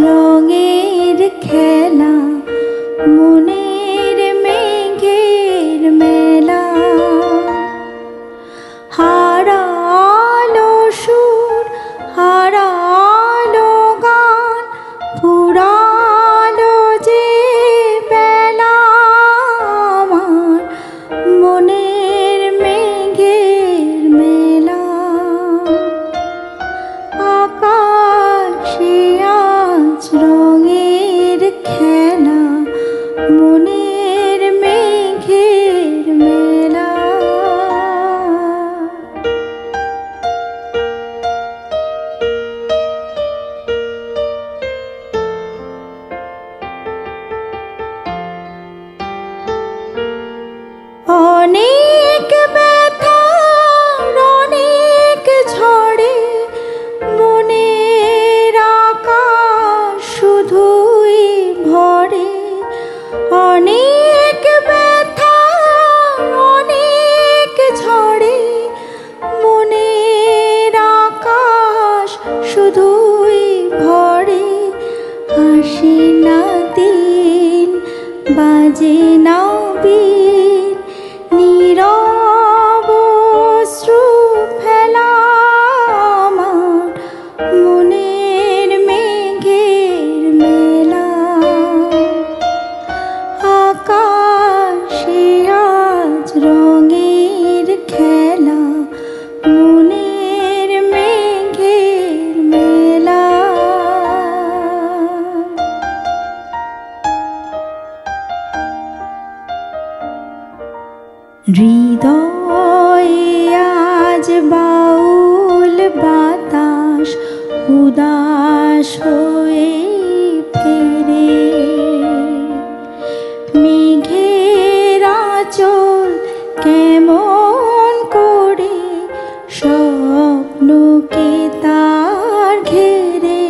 রঙের খেলা মনের মেঘের মেলা, হারালো সুর হারালো গান, ফুরালো যে বেলা, আমার মনের মেঘের মেলা। আকাশে রঙের খেলা মনের মেঘের মেলা। অনেক ব্যথা অনেক ঝড়ে মনের আকাশ শুধুই ভরে, অনেক ব্যথা অনেক ঝড়ে মনের আকাশ শুধুই ভরে। হাসি না দিন বাজে না বীণ, নীরব অশ্রু ফেলা, আমার মনের মেঘের মেলা। আকাশে আজ রঙের খেলা মনের মেঘের মেলা। হৃদয়ে আজ বাউল বাতাস উদাস হয়ে ফেরে, মেঘের আঁচল কেমন করে স্বপ্নকে তার ঘেরে।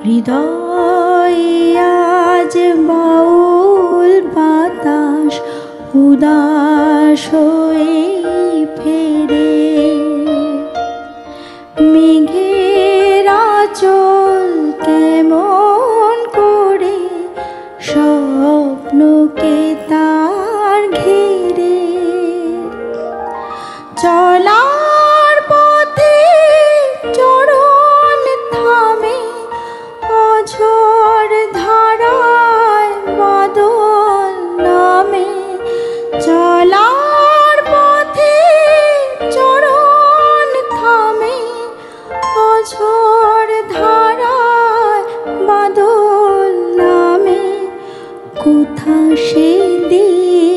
হৃদয়ে আজ বাউল বাতাস উদাস হয়ে ফেরে, মেঘের আঁচল কেমন করে স্বপ্নকে তার ঘিরে। চলার পথে চরণ থামে অঝোর ধারায় বাদল নামে। চলার পথে চরণ থামে অঝোর ধারায় বাদল নামে। কোথা সে দিন